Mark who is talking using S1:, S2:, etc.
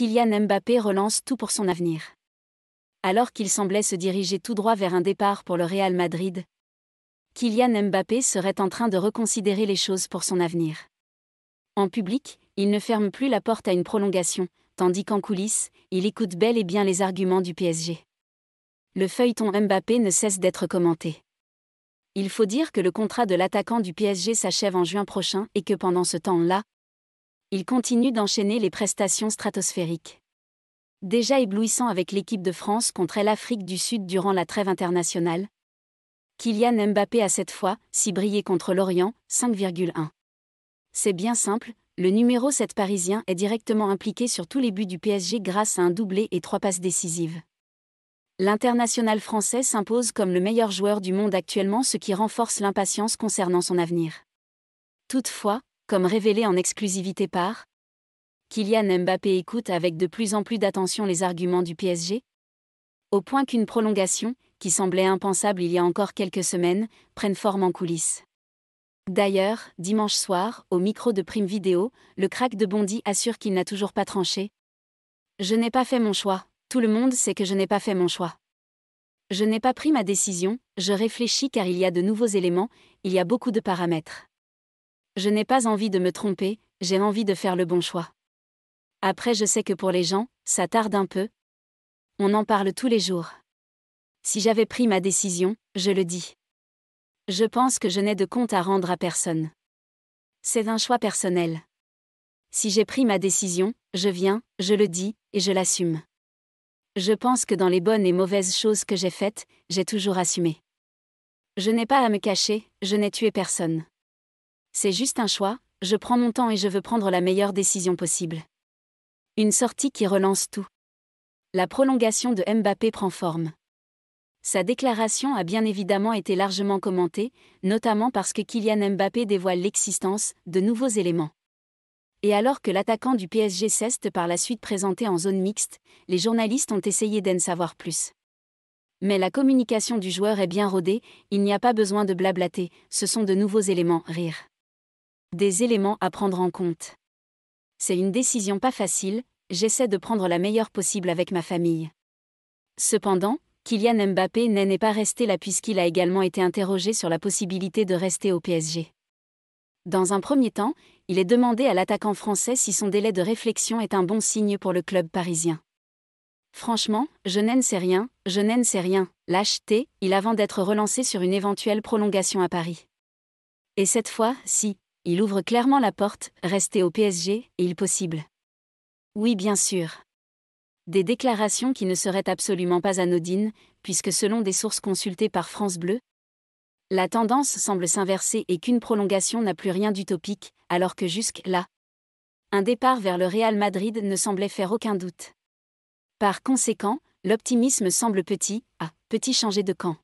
S1: Kylian Mbappé relance tout pour son avenir. Alors qu'il semblait se diriger tout droit vers un départ pour le Real Madrid, Kylian Mbappé serait en train de reconsidérer les choses pour son avenir. En public, il ne ferme plus la porte à une prolongation, tandis qu'en coulisses, il écoute bel et bien les arguments du PSG. Le feuilleton Mbappé ne cesse d'être commenté. Il faut dire que le contrat de l'attaquant du PSG s'achève en juin prochain et que pendant ce temps-là, il continue d'enchaîner les prestations stratosphériques. Déjà éblouissant avec l'équipe de France contre l'Afrique du Sud durant la trêve internationale, Kylian Mbappé a cette fois, si brillé contre l'Orient, 5,1. C'est bien simple, le numéro 7 parisien est directement impliqué sur tous les buts du PSG grâce à un doublé et 3 passes décisives. L'international français s'impose comme le meilleur joueur du monde actuellement, ce qui renforce l'impatience concernant son avenir. Toutefois, comme révélé en exclusivité par Kylian Mbappé, écoute avec de plus en plus d'attention les arguments du PSG, au point qu'une prolongation, qui semblait impensable il y a encore quelques semaines, prenne forme en coulisses. D'ailleurs, dimanche soir, au micro de Prime Video, le crack de Bondy assure qu'il n'a toujours pas tranché. « Je n'ai pas fait mon choix, tout le monde sait que je n'ai pas fait mon choix. Je n'ai pas pris ma décision, je réfléchis car il y a de nouveaux éléments, il y a beaucoup de paramètres. Je n'ai pas envie de me tromper, j'ai envie de faire le bon choix. Après je sais que pour les gens, ça tarde un peu. On en parle tous les jours. Si j'avais pris ma décision, je le dis. Je pense que je n'ai de compte à rendre à personne. C'est un choix personnel. Si j'ai pris ma décision, je viens, je le dis, et je l'assume. Je pense que dans les bonnes et mauvaises choses que j'ai faites, j'ai toujours assumé. Je n'ai pas à me cacher, je n'ai tué personne. C'est juste un choix, je prends mon temps et je veux prendre la meilleure décision possible. » Une sortie qui relance tout. La prolongation de Mbappé prend forme. Sa déclaration a bien évidemment été largement commentée, notamment parce que Kylian Mbappé dévoile l'existence de nouveaux éléments. Et alors que l'attaquant du PSG s'est par la suite présenté en zone mixte, les journalistes ont essayé d'en savoir plus. Mais la communication du joueur est bien rodée, il n'y a pas besoin de blablater, ce sont de nouveaux éléments, rire. Des éléments à prendre en compte. C'est une décision pas facile, j'essaie de prendre la meilleure possible avec ma famille. Cependant, Kylian Mbappé n'est pas resté là puisqu'il a également été interrogé sur la possibilité de rester au PSG. Dans un premier temps, il est demandé à l'attaquant français si son délai de réflexion est un bon signe pour le club parisien. Franchement, je n'en sais rien, lâche-t-il avant d'être relancé sur une éventuelle prolongation à Paris. Et cette fois, si, il ouvre clairement la porte, rester au PSG est-il possible? Oui, bien sûr. Des déclarations qui ne seraient absolument pas anodines, puisque selon des sources consultées par France Bleu, la tendance semble s'inverser et qu'une prolongation n'a plus rien d'utopique, alors que jusque-là, un départ vers le Real Madrid ne semblait faire aucun doute. Par conséquent, l'optimisme semble petit changer de camp.